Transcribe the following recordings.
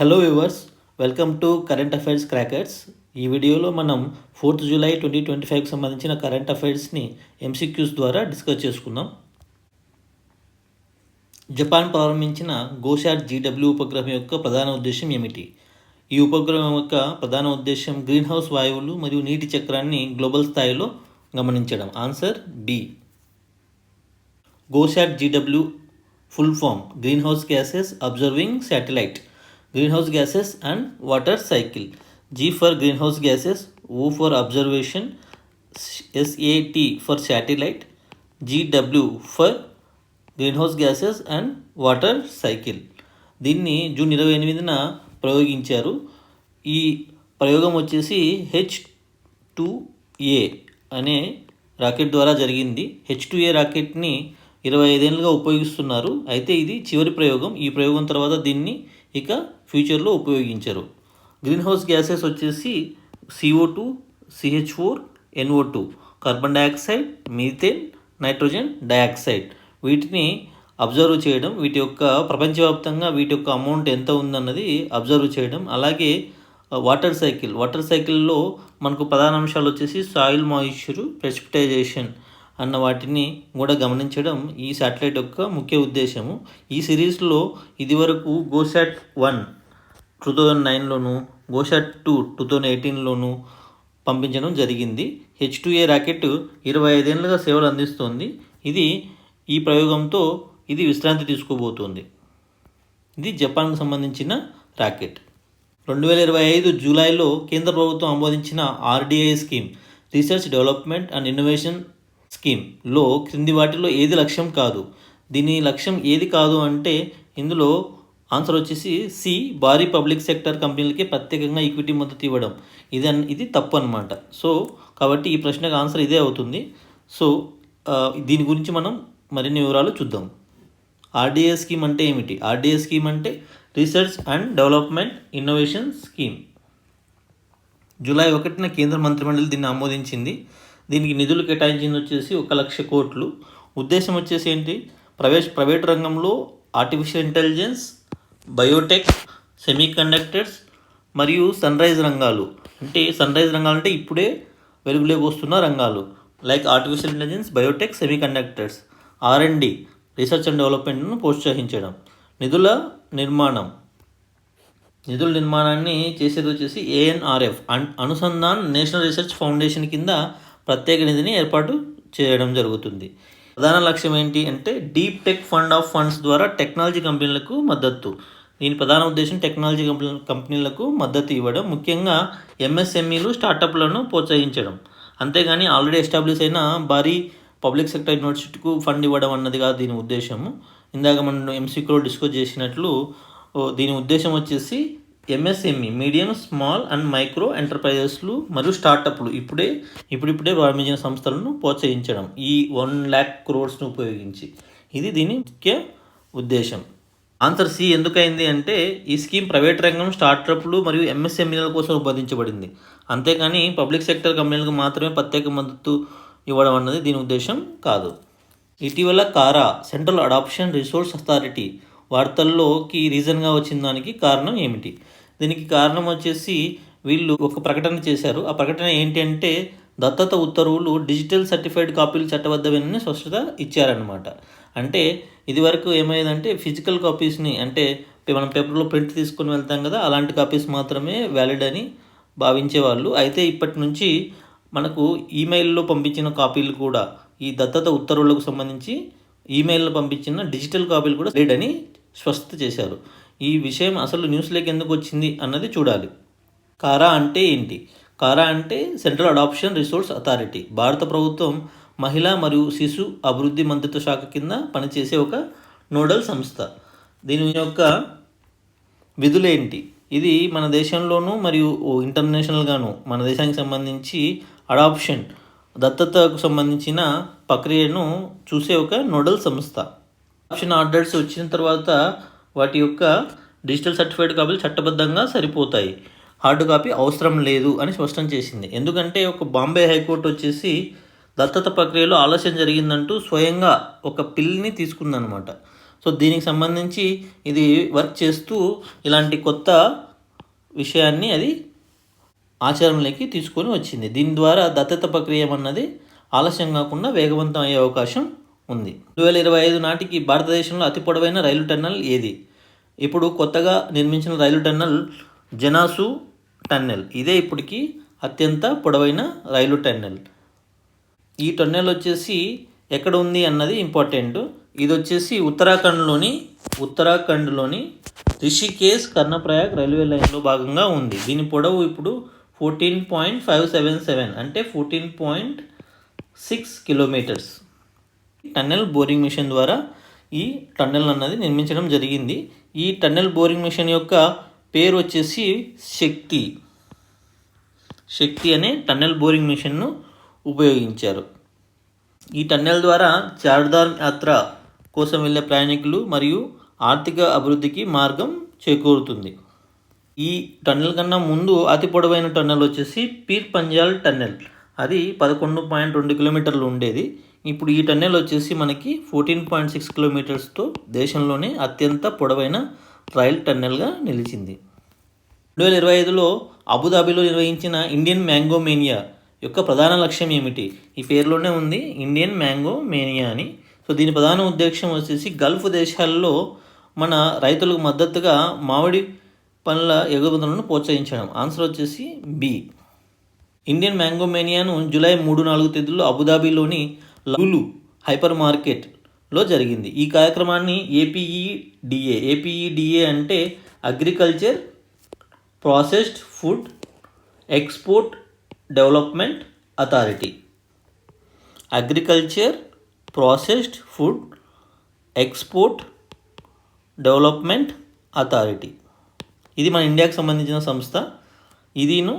Hello viewers, welcome to current affairs crackers. ఈ వీడియోలో మనం 4th జూలై 2025కి సంబంధించిన కరెంట్ అఫైర్స్ని ఎంసీక్యూస్ ద్వారా డిస్కస్ చేసుకుందాం. జపాన్ ప్రారంభించిన గోశాట్ జీడబ్ల్యూ ఉపగ్రహం యొక్క ప్రధాన ఉద్దేశం ఏమిటి? ఈ ఉపగ్రహం యొక్క ప్రధాన ఉద్దేశం గ్రీన్ హౌస్ వాయువులు మరియు నీటి చక్రాన్ని గ్లోబల్ స్థాయిలో గమనించడం. Answer B. GOSAT GW full form greenhouse gases observing satellite. Greenhouse gases and water cycle. G for greenhouse gases, O for observation, SAT for satellite, GW for greenhouse gases and water cycle. దీన్ని June 28న ప్రయోగించారు. ఈ ప్రయోగం వచ్చేసి H2A అనే rocket ద్వారా జరిగింది. H2A రాకెట్ని 25 ఏళ్ళుగా ఉపయోగిస్తున్నారు. అయితే ఇది చివరి ప్రయోగం. ఈ ప్రయోగం తర్వాత దీన్ని ఇక ఫ్యూచర్లో ఉపయోగించరు. గ్రీన్ హౌస్ గ్యాసెస్ వచ్చేసి CO2, CH4, NO2, carbon dioxide, methane, nitrogen dioxide. వీటిని అబ్జర్వ్ చేయడం, వీటి యొక్క ప్రపంచవ్యాప్తంగా వీటి యొక్క అమౌంట్ ఎంత ఉందన్నది అబ్జర్వ్ చేయడం. అలాగే వాటర్ సైకిల్లో మనకు ప్రధాన అంశాలు వచ్చేసి సాయిల్ మాయిశ్చరు, ప్రెసిపిటైజేషన్ అన్న వాటిని కూడా గమనించడం ఈ శాటిలైట్ యొక్క ముఖ్య ఉద్దేశము. ఈ సిరీస్లో ఇదివరకు గోశాట్ 1 2009లోను, గోశాట్ 2 2018లోను పంపించడం జరిగింది. H2A రాకెట్ 25 ఏళ్ళుగా సేవలు అందిస్తోంది. ఈ ప్రయోగంతో ఇది విశ్రాంతి తీసుకోబోతోంది. ఇది జపాన్కు సంబంధించిన రాకెట్. 2025 జూలైలో కేంద్ర ప్రభుత్వం ఆమోదించిన RDI scheme, research development and innovation స్కీమ్లో క్రింది వాటిలో ఏది లక్ష్యం కాదు? దీని లక్ష్యం ఏది కాదు అంటే ఇందులో ఆన్సర్ వచ్చేసి సి, భారీ పబ్లిక్ సెక్టర్ కంపెనీలకి ప్రత్యేకంగా ఈక్విటీ మద్దతు ఇవ్వడం. ఇది తప్పు అనమాట. సో కాబట్టి ఈ ప్రశ్నకు ఆన్సర్ ఇదే అవుతుంది. సో దీని గురించి మనం మరిన్ని వివరాలు చూద్దాం. RDI స్కీమ్ అంటే ఏమిటి? RDI స్కీమ్ అంటే research and development innovation scheme. July 1న కేంద్ర మంత్రిమండలి దీన్ని ఆమోదించింది. దీనికి నిధులు కేటాయించింది వచ్చేసి 1,00,000 కోట్లు. ఉద్దేశం వచ్చేసి ఏంటి? ప్రైవేట్ రంగంలో ఆర్టిఫిషియల్ ఇంటెలిజెన్స్, బయోటెక్, సెమీకండక్టర్స్ మరియు సన్రైజ్ రంగాలు అంటే ఇప్పుడే వెలుగులోకి వస్తున్న రంగాలు like artificial intelligence, biotech, semiconductors, R&D research and డెవలప్మెంట్ను ప్రోత్సహించడం. నిధుల నిర్మాణాన్ని చేసేది వచ్చేసి ANRF Anusandhan national research foundation కింద ప్రత్యేక నిధిని ఏర్పాటు చేయడం జరుగుతుంది. ప్రధాన లక్ష్యం ఏంటి అంటే deep tech fund of funds ద్వారా టెక్నాలజీ కంపెనీలకు మద్దతు. దీని ప్రధాన ఉద్దేశం టెక్నాలజీ కంపెనీలకు మద్దతు ఇవ్వడం, ముఖ్యంగా MSMEలు, స్టార్టప్లను ప్రోత్సహించడం. అంతేగాని ఆల్రెడీ ఎస్టాబ్లిష్ అయిన భారీ పబ్లిక్ సెక్టర్ యూనివర్సిటీకు ఫండ్ ఇవ్వడం అన్నది కాదు దీని ఉద్దేశము. ఇందాక మనం MCQలో డిస్కస్ చేసినట్లు దీని ఉద్దేశం వచ్చేసి MSME medium, small and micro ఎంటర్ప్రైజెస్లు మరియు స్టార్టప్లు ఇప్పుడిప్పుడే ప్రారంభించిన సంస్థలను ప్రోత్సహించడం ఈ 1,00,000 crores ఉపయోగించి. ఇది దీని ముఖ్య ఉద్దేశం. ఆన్సర్ సి ఎందుకైంది అంటే ఈ స్కీమ్ ప్రైవేట్ రంగం, స్టార్టప్లు మరియు MSMEల కోసం రూపొందించబడింది. అంతేకాని పబ్లిక్ సెక్టర్ కంపెనీలకు మాత్రమే ప్రత్యేక మద్దతు ఇవ్వడం అన్నది దీని ఉద్దేశం కాదు. ఇటీవల కారా, సెంట్రల్ అడాప్షన్ రిసోర్స్ అథారిటీ వార్తల్లోకి రీజన్గా వచ్చిన దానికి కారణం ఏమిటి? దీనికి కారణం వచ్చేసి వీళ్ళు ఒక ప్రకటన చేశారు. ఆ ప్రకటన ఏంటి అంటే దత్తత ఉత్తర్వులు డిజిటల్ సర్టిఫైడ్ కాపీలు చట్టబద్ధమని స్పష్టత ఇచ్చారనమాట. అంటే ఇదివరకు ఏమైందంటే ఫిజికల్ కాపీస్ని అంటే మనం పేపర్లో ప్రింట్ తీసుకొని వెళ్తాం కదా, అలాంటి కాపీస్ మాత్రమే వ్యాలిడ్ అని భావించేవాళ్ళు. అయితే ఇప్పటి నుంచి మనకు ఈమెయిల్లో పంపించిన కాపీలు కూడా ఈ దత్తత ఉత్తర్వులకు సంబంధించి ఈమెయిల్లో పంపించిన డిజిటల్ కాపీలు కూడా వ్యాలిడ్ అని స్పష్టత చేశారు. ఈ విషయం అసలు న్యూస్లోకి ఎందుకు వచ్చింది అన్నది చూడాలి. కారా అంటే ఏంటి? కారా అంటే సెంట్రల్ అడాప్షన్ రిసోర్స్ అథారిటీ. భారత ప్రభుత్వం మహిళా మరియు శిశు అభివృద్ధి మంత్రిత్వ శాఖ కింద పనిచేసే ఒక నోడల్ సంస్థ. దీని యొక్క విధులేంటి? ఇది మన దేశంలోనూ మరియు ఇంటర్నేషనల్గాను మన దేశానికి సంబంధించి అడాప్షన్, దత్తతకు సంబంధించిన ప్రక్రియను చూసే ఒక నోడల్ సంస్థ. అడాప్షన్ ఆర్డర్స్ వచ్చిన తర్వాత వాటి యొక్క డిజిటల్ సర్టిఫైడ్ కాపీలు చట్టబద్ధంగా సరిపోతాయి, హార్డ్ కాపీ అవసరం లేదు అని స్పష్టం చేసింది. ఎందుకంటే ఒక బాంబే హైకోర్టు వచ్చేసి దత్తత ప్రక్రియలో ఆలస్యం జరిగిందంటూ స్వయంగా ఒక పిల్ని తీసుకుందనమాట. సో దీనికి సంబంధించి ఇది వర్క్ చేస్తూ ఇలాంటి కొత్త విషయాన్ని అది ఆచరణలోకి తీసుకొని వచ్చింది. దీని ద్వారా దత్తత ప్రక్రియ అన్నది ఆలస్యం కాకుండా వేగవంతం అయ్యే అవకాశం ఉంది. 2025 నాటికి భారతదేశంలో అతి పొడవైన రైలు టన్నల్ ఏది? ఇప్పుడు కొత్తగా నిర్మించిన రైలు టన్నల్ జనాసు టన్నెల్. ఇదే ఇప్పటికి అత్యంత పొడవైన రైలు టన్నెల్. ఈ టన్నెల్ వచ్చేసి ఎక్కడ ఉంది అన్నది ఇంపార్టెంట్. ఇది వచ్చేసి ఉత్తరాఖండ్లోని రిషికేశ్ కర్ణప్రయాగ్ రైల్వే లైన్లో భాగంగా ఉంది. దీని పొడవు ఇప్పుడు 14.577 అంటే 14.6 కిలోమీటర్స్. టన్నెల్ బోరింగ్ మిషన్ ద్వారా ఈ టన్నెల్ అన్నది నిర్మించడం జరిగింది. ఈ టన్నెల్ బోరింగ్ మిషన్ యొక్క పేరు వచ్చేసి శక్తి అనే టన్నెల్ బోరింగ్ మిషన్ను ఉపయోగించారు. ఈ టన్నెల్ ద్వారా చార్ధామ్ యాత్ర కోసం వెళ్ళే ప్రయాణికులు మరియు ఆర్థిక అభివృద్ధికి మార్గం చేకూరుతుంది. ఈ టన్నెల్ కన్నా ముందు అతి పొడవైన టన్నెల్ వచ్చేసి పీర్ పంజాల్ టన్నెల్. అది 11.2 కిలోమీటర్లు ఉండేది. ఇప్పుడు ఈ టన్నెల్ వచ్చేసి మనకి 14.6 కిలోమీటర్స్తో దేశంలోనే అత్యంత పొడవైన రైల్ టన్నెల్గా నిలిచింది. 2025లో అబుదాబిలో నిర్వహించిన ఇండియన్ మ్యాంగో మేనియా యొక్క ప్రధాన లక్ష్యం ఏమిటి? ఈ పేరులోనే ఉంది ఇండియన్ మ్యాంగో మేనియా అని. సో దీని ప్రధాన ఉద్దేశం వచ్చేసి గల్ఫ్ దేశాల్లో మన రైతులకు మద్దతుగా మామిడి పండ్ల ఎగుమతులను ప్రోత్సహించడం. ఆన్సర్ వచ్చేసి బి. ఇండియన్ మ్యాంగో మేనియాను జూలై 3-4 తేదీల్లో అబుదాబిలోని లులు హైపర్ మార్కెట్లో జరిగింది. ఈ కార్యక్రమాన్ని ఏపీఈడిఏ అంటే agriculture processed food export development authority. Agriculture processed food export development authority. ఇది మన ఇండియాకి సంబంధించిన సంస్థ. ఇదిను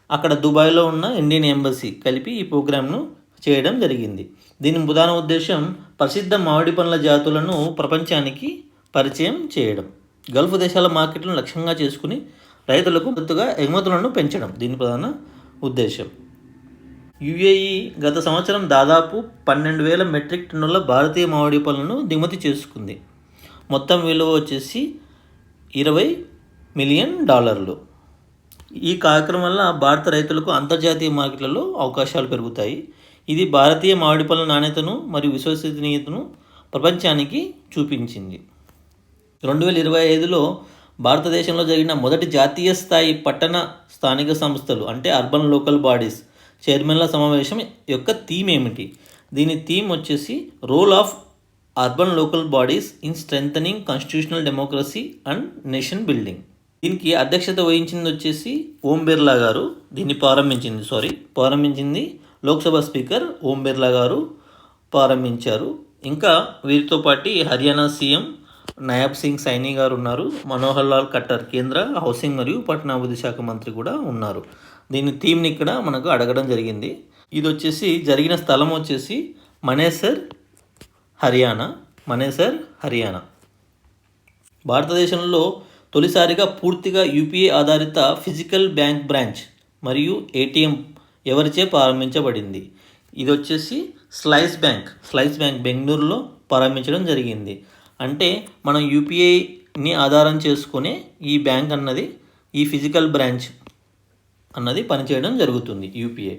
అక్కడ దుబాయ్లో ఉన్న ఇండియన్ ఎంబసీ కలిపి ఈ ప్రోగ్రామ్ను చేయడం జరిగింది. దీని ప్రధాన ఉద్దేశం ప్రసిద్ధ మామిడి పండ్ల జాతులను ప్రపంచానికి పరిచయం చేయడం. గల్ఫ్ దేశాల మార్కెట్లను లక్ష్యంగా చేసుకుని రైతులకు మద్దతుగా ఎగుమతులను పెంచడం దీని ప్రధాన ఉద్దేశం. యుఏఈ గత సంవత్సరం దాదాపు 12,000 మెట్రిక్ టన్నుల భారతీయ మామిడి పళ్ళను దిగుమతి చేసుకుంది. మొత్తం విలువ వచ్చేసి $20 మిలియన్. ఈ కార్యక్రమం వల్ల భారత రైతులకు అంతర్జాతీయ మార్కెట్లలో అవకాశాలు పెరుగుతాయి. ఇది భారతీయ మామిడి పళ్ళ నాణ్యతను మరియు విశ్వసనీయతను ప్రపంచానికి చూపించింది. 2025లో భారతదేశంలో జరిగిన మొదటి జాతీయ స్థాయి పట్టణ స్థానిక సంస్థలు అంటే అర్బన్ లోకల్ బాడీస్ చైర్మన్ల సమావేశం యొక్క థీమ్ ఏమిటి? దీని థీమ్ వచ్చేసి role of urban local bodies in strengthening constitutional democracy and nation building. దీనికి అధ్యక్షత వహించింది వచ్చేసి ఓం బిర్లా గారు. దీన్ని ప్రారంభించింది లోక్సభ స్పీకర్ ఓం బిర్లా గారు ప్రారంభించారు. ఇంకా వీరితో పాటు హర్యానా సీఎం నాయబ్ సింగ్ సైని గారు ఉన్నారు. మనోహర్ లాల్ ఖట్టర్ కేంద్ర హౌసింగ్ మరియు పట్టణాభివృద్ధి శాఖ మంత్రి కూడా ఉన్నారు. దీని థీమ్ని ఇక్కడ మనకు అడగడం జరిగింది. ఇది వచ్చేసి జరిగిన స్థలం వచ్చేసి మనేసర్ హర్యానా. భారతదేశంలో తొలిసారిగా పూర్తిగా యూపీఐ ఆధారిత ఫిజికల్ బ్యాంక్ బ్రాంచ్ మరియు ఏటీఎం ఎవరిచే ప్రారంభించబడింది? ఇది వచ్చేసి స్లైస్ బ్యాంక్ బెంగళూరులో ప్రారంభించడం జరిగింది. అంటే మనం యూపీఐని ఆధారం చేసుకునే ఈ బ్యాంక్ అన్నది ఈ ఫిజికల్ బ్రాంచ్ అన్నది పనిచేయడం జరుగుతుంది. యూపీఐ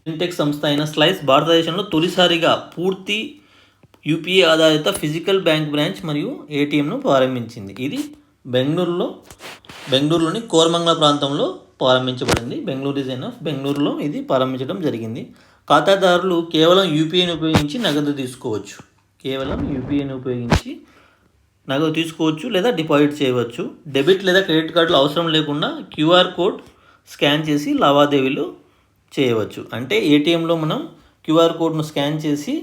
ఫిన్టెక్ సంస్థ అయిన స్లైస్ భారతదేశంలో తొలిసారిగా పూర్తి యూపీఐ ఆధారిత ఫిజికల్ బ్యాంక్ బ్రాంచ్ మరియు ఏటీఎంను ప్రారంభించింది. ఇది బెంగళూరులోని కోరమంగళ ప్రాంతంలో ప్రారంభించబడింది. బెంగళూరులో ఇది ప్రారంభించడం జరిగింది. ఖాతాదారులు కేవలం యూపీఐని ఉపయోగించి నగదు తీసుకోవచ్చు లేదా డిపాజిట్ చేయవచ్చు. డెబిట్ లేదా క్రెడిట్ కార్డులు అవసరం లేకుండా క్యూఆర్ కోడ్ స్కాన్ చేసి లావాదేవీలు చేయవచ్చు. అంటే ఏటీఎంలో మనం క్యూఆర్ కోడ్ను స్కాన్ చేసి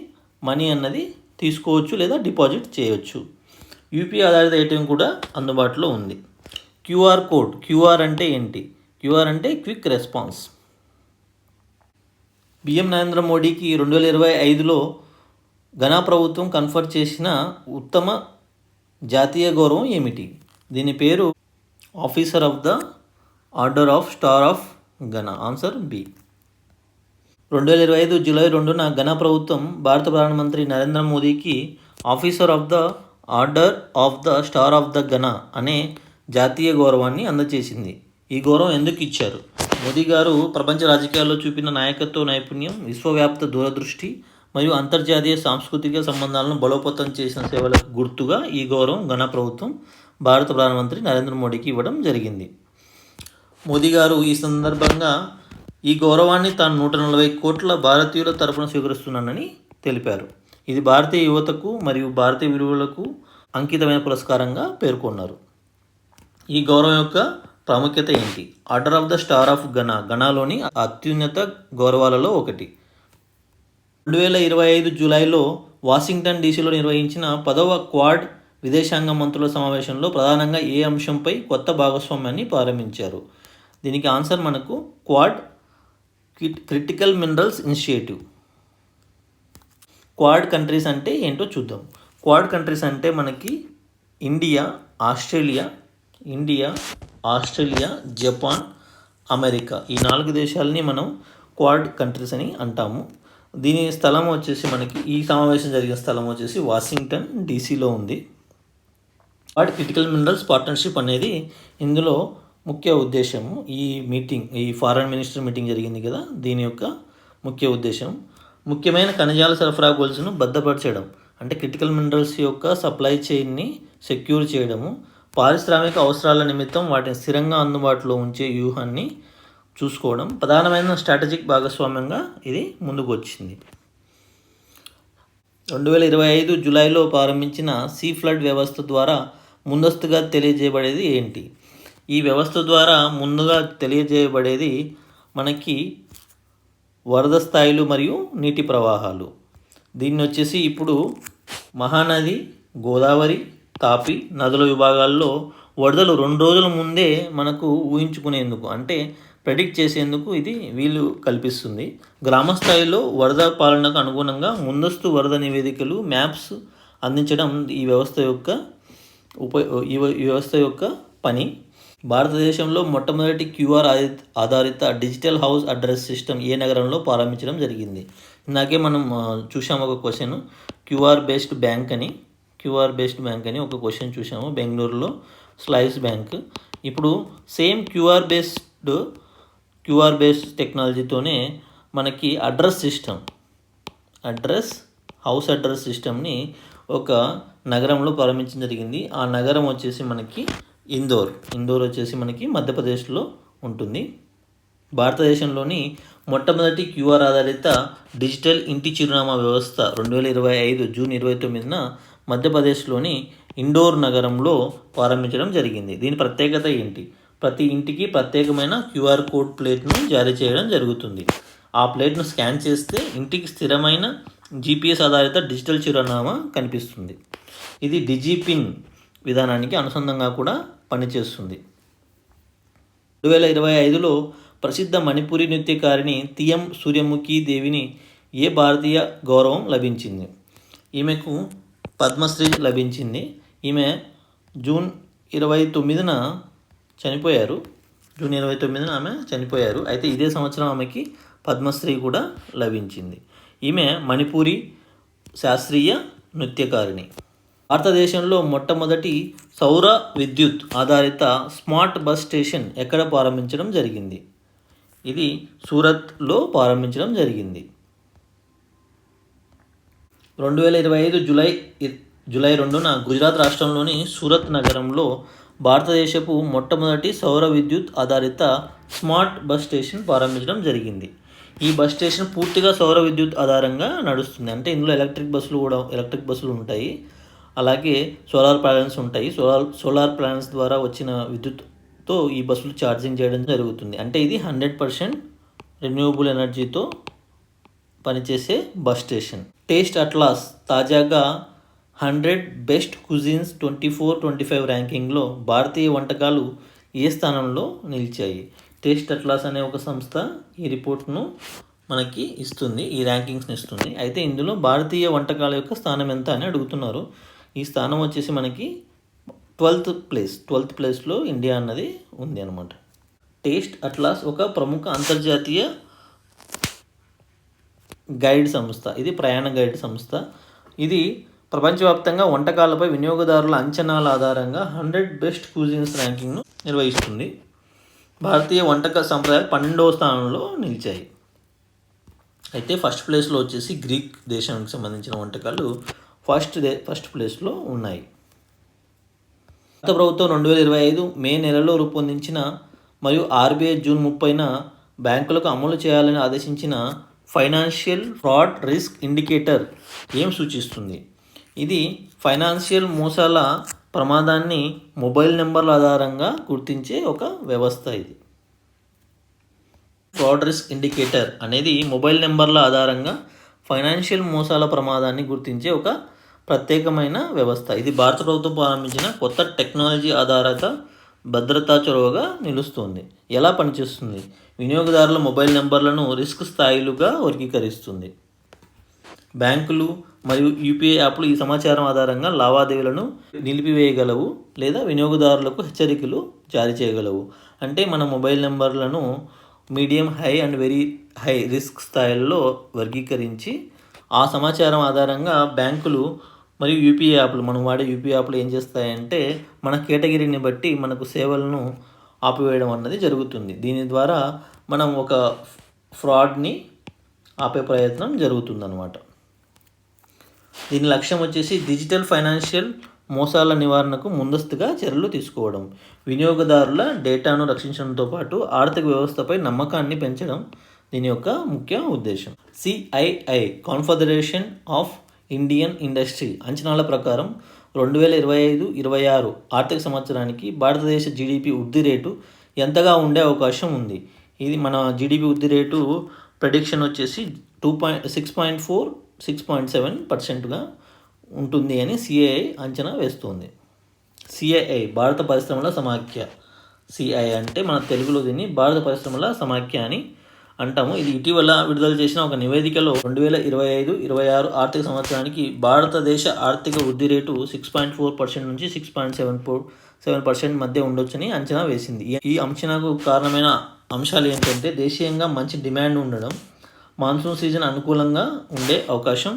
మనీ అన్నది తీసుకోవచ్చు లేదా డిపాజిట్ చేయవచ్చు. యూపీఐ ఆధారిత ఏటీఎం కూడా అందుబాటులో ఉంది. క్యూఆర్ అంటే ఏంటి? క్యూఆర్ అంటే క్విక్ రెస్పాన్స్. బిఎం నరేంద్ర మోడీకి 2025లో ఘనా ప్రభుత్వం కన్ఫర్ చేసిన ఉత్తమ జాతీయ గౌరవం ఏమిటి? దీని పేరు officer of the order of star of Ghana. Answer B. 2025 July 2న Ghana ప్రభుత్వం భారత ప్రధానమంత్రి నరేంద్ర మోదీకి officer of the order of the star of the Ghana అనే జాతీయ గౌరవాన్ని అందజేసింది. ఈ గౌరవం ఎందుకు ఇచ్చారు? మోదీ గారు ప్రపంచ రాజకీయాల్లో చూపిన నాయకత్వ నైపుణ్యం, విశ్వవ్యాప్త దూరదృష్టి మరియు అంతర్జాతీయ సాంస్కృతిక సంబంధాలను బలోపేతం చేసిన సేవలకు గుర్తుగా ఈ గౌరవం ఘనా ప్రభుత్వం భారత ప్రధానమంత్రి నరేంద్ర మోడీకి ఇవ్వడం జరిగింది. మోదీ గారు ఈ సందర్భంగా ఈ గౌరవాన్ని తాను 140 కోట్ల భారతీయుల తరపున స్వీకరిస్తున్నానని తెలిపారు. ఇది భారతీయ యువతకు మరియు భారతీయ విలువలకు అంకితమైన పురస్కారంగా పేర్కొన్నారు. ఈ గౌరవం యొక్క ప్రాముఖ్యత ఏంటి? Order of the star of Ghana ఘనాలోని అత్యున్నత గౌరవాలలో ఒకటి. 2025 జూలైలో వాషింగ్టన్ డీసీలో నిర్వహించిన 10వ క్వాడ్ విదేశాంగ మంత్రుల సమావేశంలో ప్రధానంగా ఏ అంశంపై కొత్త భాగస్వామ్యాన్ని ప్రారంభించారు? దీనికి ఆన్సర్ మనకు quad critical minerals initiative. Quad countries అంటే ఏంటో చూద్దాం. క్వాడ్ కంట్రీస్ అంటే మనకి ఇండియా, ఆస్ట్రేలియా, జపాన్, అమెరికా, ఈ 4 దేశాలని మనం క్వాడ్ కంట్రీస్ అని అంటాము. దీని స్థలం వచ్చేసి మనకి ఈ సమావేశం జరిగిన స్థలం వచ్చేసి వాషింగ్టన్ డీసీలో ఉంది. క్వాడ్ క్రిటికల్ మినరల్స్ పార్ట్నర్షిప్ అనేది ఇందులో ముఖ్య ఉద్దేశము. ఈ ఫారెన్ మినిస్టర్ మీటింగ్ జరిగింది కదా, దీని యొక్క ముఖ్య ఉద్దేశం ముఖ్యమైన ఖనిజాల సరఫరా గొలుసును భద్రపరచడం, అంటే క్రిటికల్ మినరల్స్ యొక్క సప్లై చైన్ని సెక్యూర్ చేయడము, పారిశ్రామిక అవసరాల నిమిత్తం వాటిని స్థిరంగా అందుబాటులో ఉంచే వ్యూహాన్ని చూసుకోవడం ప్రధానమైన స్ట్రాటజిక్ భాగస్వామ్యంగా ఇది ముందుకు వచ్చింది. 2025 జూలైలో ప్రారంభించిన సీ ఫ్లడ్ వ్యవస్థ ద్వారా ముందస్తుగా తెలియజేయబడేది ఏంటి? ఈ వ్యవస్థ ద్వారా ముందుగా తెలియజేయబడేది మనకి వరద స్థాయిలు మరియు నీటి ప్రవాహాలు. దీన్ని వచ్చేసి ఇప్పుడు మహానది, గోదావరి, తాపి నదుల విభాగాల్లో వరదలు 2 రోజుల ముందే మనకు ఊహించుకునేందుకు, అంటే ప్రెడిక్ట్ చేసేందుకు ఇది వీలు కల్పిస్తుంది. గ్రామ స్థాయిలో వరద పాలనకు అనుగుణంగా ముందస్తు వరద నివేదికలు, మ్యాప్స్ అందించడం ఈ వ్యవస్థ యొక్క పని. భారతదేశంలో మొట్టమొదటి క్యూఆర్ ఆధారిత డిజిటల్ హౌస్ అడ్రస్ సిస్టమ్ ఏ నగరంలో ప్రారంభించడం జరిగింది? ఇందాకే మనం చూసాము ఒక క్వశ్చన్, క్యూఆర్ బేస్డ్ బ్యాంక్ అని ఒక క్వశ్చన్ చూసాము. బెంగళూరులో స్లైస్ బ్యాంక్. ఇప్పుడు సేమ్ క్యూఆర్ బేస్డ్ టెక్నాలజీతోనే మనకి హౌస్ అడ్రస్ సిస్టమ్ని ఒక నగరంలో ప్రారంభించడం జరిగింది. ఆ నగరం వచ్చేసి మనకి ఇందోర్ వచ్చేసి మనకి మధ్యప్రదేశ్లో ఉంటుంది. భారతదేశంలోని మొట్టమొదటి క్యూఆర్ ఆధారిత డిజిటల్ ఇంటి చిరునామా వ్యవస్థ 2025 జూన్ 29న మధ్యప్రదేశ్లోని ఇండోర్ నగరంలో ప్రారంభించడం జరిగింది. దీని ప్రత్యేకత ఏంటి? ప్రతి ఇంటికి ప్రత్యేకమైన క్యూఆర్ కోడ్ ప్లేట్ను జారీ చేయడం జరుగుతుంది. ఆ ప్లేట్ను స్కాన్ చేస్తే ఇంటికి స్థిరమైన GPS ఆధారిత డిజిటల్ చిరునామా కనిపిస్తుంది. ఇది డిజిపిన్ విధానానికి అనుసంధానంగా కూడా పనిచేస్తుంది. 2025లో ప్రసిద్ధ మణిపురి నృత్యకారిణి తియం సూర్యముఖి దేవిని ఏ భారతీయ గౌరవం లభించింది? ఈమెకు పద్మశ్రీ లభించింది. ఈమె జూన్ 29న చనిపోయారు. ఆమె చనిపోయారు. అయితే ఇదే సంవత్సరం ఆమెకి పద్మశ్రీ కూడా లభించింది. ఈమె మణిపూరి శాస్త్రీయ నృత్యకారిణి. భారతదేశంలో మొట్టమొదటి సౌర విద్యుత్ ఆధారిత స్మార్ట్ బస్ స్టేషన్ ఎక్కడ ప్రారంభించడం జరిగింది? ఇది సూరత్లో ప్రారంభించడం జరిగింది. 2025 జూలై 2న గుజరాత్ రాష్ట్రంలోని సూరత్ నగరంలో భారతదేశపు మొట్టమొదటి సౌర విద్యుత్ ఆధారిత స్మార్ట్ బస్ స్టేషన్ ప్రారంభించడం జరిగింది. ఈ బస్ స్టేషన్ పూర్తిగా సౌర విద్యుత్ ఆధారంగా నడుస్తుంది. అంటే ఇందులో ఎలక్ట్రిక్ బస్సులు ఉంటాయి, అలాగే సోలార్ ప్యానెల్స్ ఉంటాయి. సోలార్ ప్యానెల్స్ ద్వారా వచ్చిన విద్యుత్తో ఈ బస్సులు ఛార్జింగ్ చేయడం జరుగుతుంది. అంటే ఇది 100% రెన్యూవబుల్ ఎనర్జీతో పనిచేసే బస్ స్టేషన్. టేస్ట్ అట్లాస్ తాజాగా 100 బెస్ట్ కుజిన్స్ 24-25 ర్యాంకింగ్లో భారతీయ వంటకాలు ఏ స్థానంలో నిలిచాయి? టేస్ట్ అట్లాస్ అనే ఒక సంస్థ ఈ రిపోర్ట్ను మనకి ఇస్తుంది, ఈ ర్యాంకింగ్స్ని ఇస్తుంది. అయితే ఇందులో భారతీయ వంటకాల యొక్క స్థానం ఎంత అని అడుగుతున్నారు. ఈ స్థానం వచ్చేసి మనకి 12th ప్లేస్లో ఇండియా అన్నది ఉంది అనమాట. టేస్ట్ అట్లాస్ ఒక ప్రముఖ అంతర్జాతీయ గైడ్ సంస్థ. ఇది ప్రయాణ గైడ్ సంస్థ. ఇది ప్రపంచవ్యాప్తంగా వంటకాలపై వినియోగదారుల అంచనాల ఆధారంగా 100 బెస్ట్ క్యూజిన్స్ ర్యాంకింగ్ను నిర్వహిస్తుంది. భారతీయ వంటక సంప్రదాయాలు 12వ స్థానంలో నిలిచాయి. అయితే ఫస్ట్ ప్లేస్లో వచ్చేసి గ్రీక్ దేశానికి సంబంధించిన వంటకాలు ఫస్ట్ ప్లేస్లో ఉన్నాయి. భారత ప్రభుత్వం 2025 మే నెలలో రూపొందించిన మరియు ఆర్బీఐ జూన్ 30న బ్యాంకులకు అమలు చేయాలని ఆదేశించిన ఫైనాన్షియల్ ఫ్రాడ్ రిస్క్ ఇండికేటర్ ఏం సూచిస్తుంది? ఇది ఫైనాన్షియల్ మోసాల ప్రమాదాన్ని మొబైల్ నెంబర్ల ఆధారంగా గుర్తించే ఒక వ్యవస్థ. ఇది ఫ్రాడ్ రిస్క్ ఇండికేటర్ అనేది మొబైల్ నెంబర్ల ఆధారంగా ఫైనాన్షియల్ మోసాల ప్రమాదాన్ని గుర్తించే ఒక ప్రత్యేకమైన వ్యవస్థ. ఇది భారత ప్రభుత్వం ప్రారంభించిన కొత్త టెక్నాలజీ ఆధారిత భద్రతా చొరవగా నిలుస్తుంది. ఎలా పనిచేస్తుంది? వినియోగదారుల మొబైల్ నెంబర్లను రిస్క్ స్థాయిలుగా వర్గీకరిస్తుంది. బ్యాంకులు మరియు యూపీఐ యాప్లు ఈ సమాచారం ఆధారంగా లావాదేవీలను నిలిపివేయగలవు లేదా వినియోగదారులకు హెచ్చరికలు జారీ చేయగలవు. అంటే మన మొబైల్ నెంబర్లను medium, high and very high risk స్థాయిల్లో వర్గీకరించి ఆ సమాచారం ఆధారంగా బ్యాంకులు మరియు యూపీఐ యాప్లు, మనం వాడే యూపీఐ యాప్లు ఏం చేస్తాయంటే మన కేటగిరీని బట్టి మనకు సేవలను ఆపివేయడం అన్నది జరుగుతుంది. దీని ద్వారా మనం ఒక ఫ్రాడ్ని ఆపే ప్రయత్నం జరుగుతుందన్నమాట. దీని లక్ష్యం వచ్చేసి డిజిటల్ ఫైనాన్షియల్ మోసాల నివారణకు ముందస్తుగా చర్యలు తీసుకోవడం, వినియోగదారుల డేటాను రక్షించడంతో పాటు ఆర్థిక వ్యవస్థపై నమ్మకాన్ని పెంచడం దీని యొక్క ముఖ్య ఉద్దేశం. CII confederation of Indian industry అంచనాల ప్రకారం 2025-26 ఆర్థిక సంవత్సరానికి భారతదేశ జీడిపి వృద్ధి రేటు ఎంతగా ఉండే అవకాశం ఉంది? ఇది మన జీడిపి వృద్ధి రేటు ప్రెడిక్షన్ వచ్చేసి 6.7%గా ఉంటుంది అని సిఐఐ అంచనా వేస్తుంది. సిఐఐ భారత పరిశ్రమల సమాఖ్య. సిఐఐ అంటే మన తెలుగులో దీన్ని భారత పరిశ్రమల సమాఖ్య అని అంటాము. ఇది ఇటీవల విడుదల చేసిన ఒక నివేదికలో 2025-26 ఆర్థిక సంవత్సరానికి భారతదేశ ఆర్థిక వృద్ధి రేటు 6.4% నుంచి 6.7% మధ్య ఉండొచ్చని అంచనా వేసింది. ఈ అంచనాకు కారణమైన అంశాలు ఏంటంటే దేశీయంగా మంచి డిమాండ్ ఉండడం, మాన్సూన్ సీజన్ అనుకూలంగా ఉండే అవకాశం,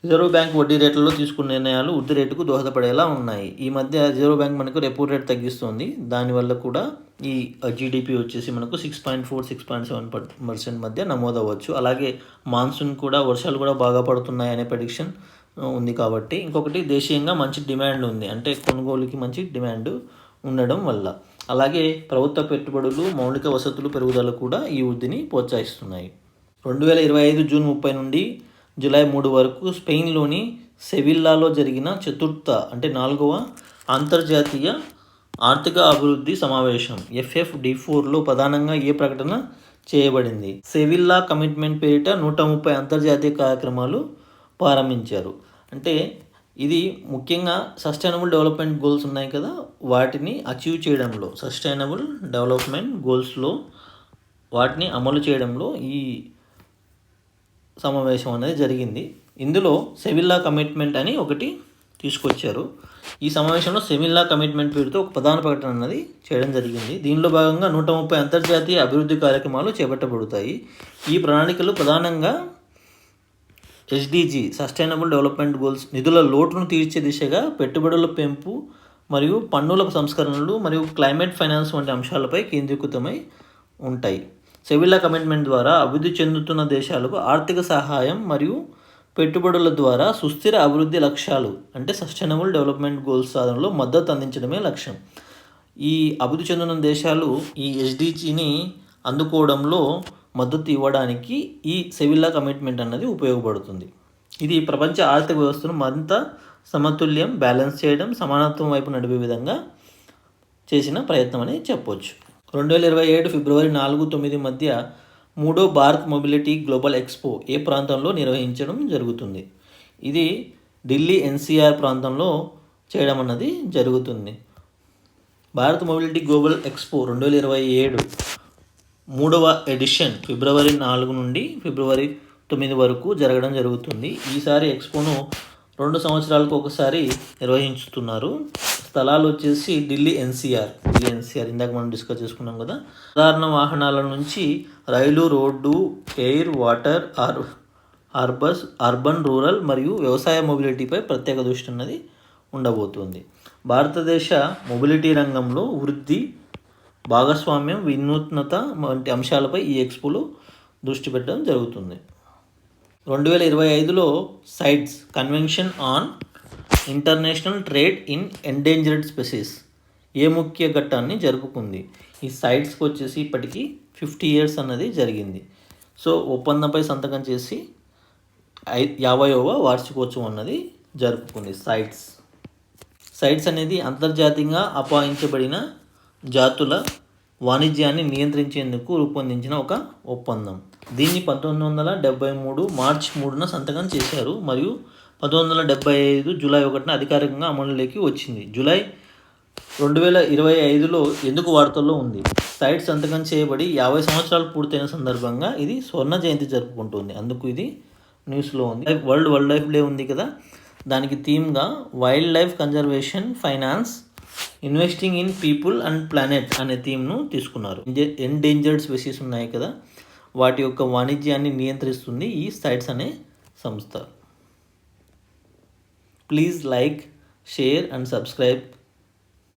రిజర్వ్ బ్యాంక్ వడ్డీ రేట్లలో తీసుకున్న నిర్ణయాలు వృద్ధి రేటుకు దోహదపడేలా ఉన్నాయి. ఈ మధ్య రిజర్వ్ బ్యాంక్ మనకు రెపో రేట్ తగ్గిస్తుంది. దానివల్ల కూడా ఈ జీడిపి వచ్చేసి మనకు 6.4-6.7% మధ్య నమోదవచ్చు. అలాగే మాన్సూన్ కూడా, వర్షాలు కూడా బాగా పడుతున్నాయి అనే ప్రెడిక్షన్ ఉంది. కాబట్టి ఇంకొకటి దేశీయంగా మంచి డిమాండ్ ఉంది, అంటే కొనుగోలుకి మంచి డిమాండ్ ఉండడం వల్ల. అలాగే ప్రభుత్వ పెట్టుబడులు, మౌలిక వసతులు పెరుగుదల కూడా ఈ వృద్ధిని ప్రోత్సహిస్తున్నాయి. 2025 జూన్ 30 నుండి జూలై 3 వరకు స్పెయిన్లోని సెవిల్లాలో జరిగిన 4వ అంతర్జాతీయ ఆర్థిక అభివృద్ధి సమావేశం FFD4లో ప్రధానంగా ఏ ప్రకటన చేయబడింది? సెవిల్లా కమిట్మెంట్ పేరిట 130 అంతర్జాతీయ కార్యక్రమాలు ప్రారంభించారు. అంటే ఇది ముఖ్యంగా సస్టైనబుల్ డెవలప్మెంట్ గోల్స్ ఉన్నాయి కదా, వాటిని అచీవ్ చేయడంలో, సస్టైనబుల్ డెవలప్మెంట్ గోల్స్లో వాటిని అమలు చేయడంలో ఈ సమావేశం అనేది జరిగింది. ఇందులో సెవిల్లా కమిట్మెంట్ అని ఒకటి తీసుకొచ్చారు. ఈ సమావేశంలో సెవిల్లా కమిట్మెంట్ పేరుతో ఒక ప్రధాన ప్రకటన అన్నది చేయడం జరిగింది. దీనిలో భాగంగా 130 అంతర్జాతీయ అభివృద్ధి కార్యక్రమాలు చేపట్టబడతాయి. ఈ ప్రణాళికలు ప్రధానంగా SDG సస్టైనబుల్ డెవలప్మెంట్ గోల్స్ నిధుల లోటును తీర్చే దిశగా పెట్టుబడుల పెంపు మరియు పన్నుల సంస్కరణలు మరియు క్లైమేట్ ఫైనాన్స్ వంటి అంశాలపై కేంద్రీకృతమై ఉంటాయి. సెవిల్లా కమిట్మెంట్ ద్వారా అభివృద్ధి చెందుతున్న దేశాలకు ఆర్థిక సహాయం మరియు పెట్టుబడుల ద్వారా సుస్థిర అభివృద్ధి లక్ష్యాలు, అంటే సస్టైనబుల్ డెవలప్మెంట్ గోల్స్ సాధనలో మద్దతు అందించడమే లక్ష్యం. ఈ అభివృద్ధి చెందుతున్న దేశాలు ఈ SDGని అందుకోవడంలో మద్దతు ఇవ్వడానికి ఈ సెవిల్లా కమిట్మెంట్ అన్నది ఉపయోగపడుతుంది. ఇది ప్రపంచ ఆర్థిక వ్యవస్థను మరింత సమతుల్యం, బ్యాలెన్స్ చేయడం, సమానత్వం వైపు నడిపే విధంగా చేసిన ప్రయత్నం అని చెప్పొచ్చు. 2027 ఫిబ్రవరి 4-9 మధ్య 3వ భారత్ మొబిలిటీ గ్లోబల్ ఎక్స్పో ఏ ప్రాంతంలో నిర్వహించడం జరుగుతుంది? ఇది ఢిల్లీ NCR ప్రాంతంలో చేయడం అన్నది జరుగుతుంది. భారత్ మొబిలిటీ గ్లోబల్ ఎక్స్పో 2027 3వ ఎడిషన్ ఫిబ్రవరి 4 నుండి ఫిబ్రవరి 9 వరకు జరగడం జరుగుతుంది. ఈసారి ఎక్స్పోను 2 సంవత్సరాలకు ఒకసారి నిర్వహించుతున్నారు. స్థలాలు వచ్చేసి ఢిల్లీ NCR. ఎన్సీఆర్ ఇందాక మనం డిస్కస్ చేసుకున్నాం కదా. సాధారణ వాహనాల నుంచి రైలు, road, air, water, urban, rural మరియు వ్యవసాయ మొబిలిటీపై ప్రత్యేక దృష్టి అన్నది ఉండబోతుంది. భారతదేశ మొబిలిటీ రంగంలో వృద్ధి, భాగస్వామ్యం, వినూత్నత వంటి అంశాలపై ఈ ఎక్స్పోలో దృష్టి పెట్టడం జరుగుతుంది. 2025లో CITES convention on international trade in endangered species ఏ ముఖ్య ఘట్టాన్ని జరుపుకుంది. ఈ సైట్స్కి వచ్చేసి ఇప్పటికీ 50 years అన్నది జరిగింది. సో ఒప్పందంపై సంతకం చేసి 50వ వార్షికోత్సవం అన్నది జరుపుకుంది. సైట్స్ అనేది అంతర్జాతీయంగా అపాయించబడిన జాతుల వాణిజ్యాన్ని నియంత్రించేందుకు రూపొందించిన ఒక ఒప్పందం. దీన్ని 1973 మార్చి 3న సంతకం చేశారు మరియు 1975 జూలై 1న అధికారికంగా అమలులోకి వచ్చింది. జూలై 2025లో ఎందుకు వార్తల్లో ఉంది? సైట్స్ సంతకం చేయబడి 50 సంవత్సరాలు పూర్తయిన సందర్భంగా ఇది స్వర్ణ జయంతి జరుపుకుంటుంది. అందుకు ఇది న్యూస్లో ఉంది. వరల్డ్ లైఫ్ డే ఉంది కదా, దానికి థీమ్గా wildlife conservation, finance, investing in people and planet అనే థీమ్ను తీసుకున్నారు. ఎండేంజర్డ్ స్పెసీస్ ఉన్నాయి కదా, వాటి యొక్క వాణిజ్యాన్ని నియంత్రిస్తుంది ఈ సైట్స్ అనే సంస్థ. Please like, share and subscribe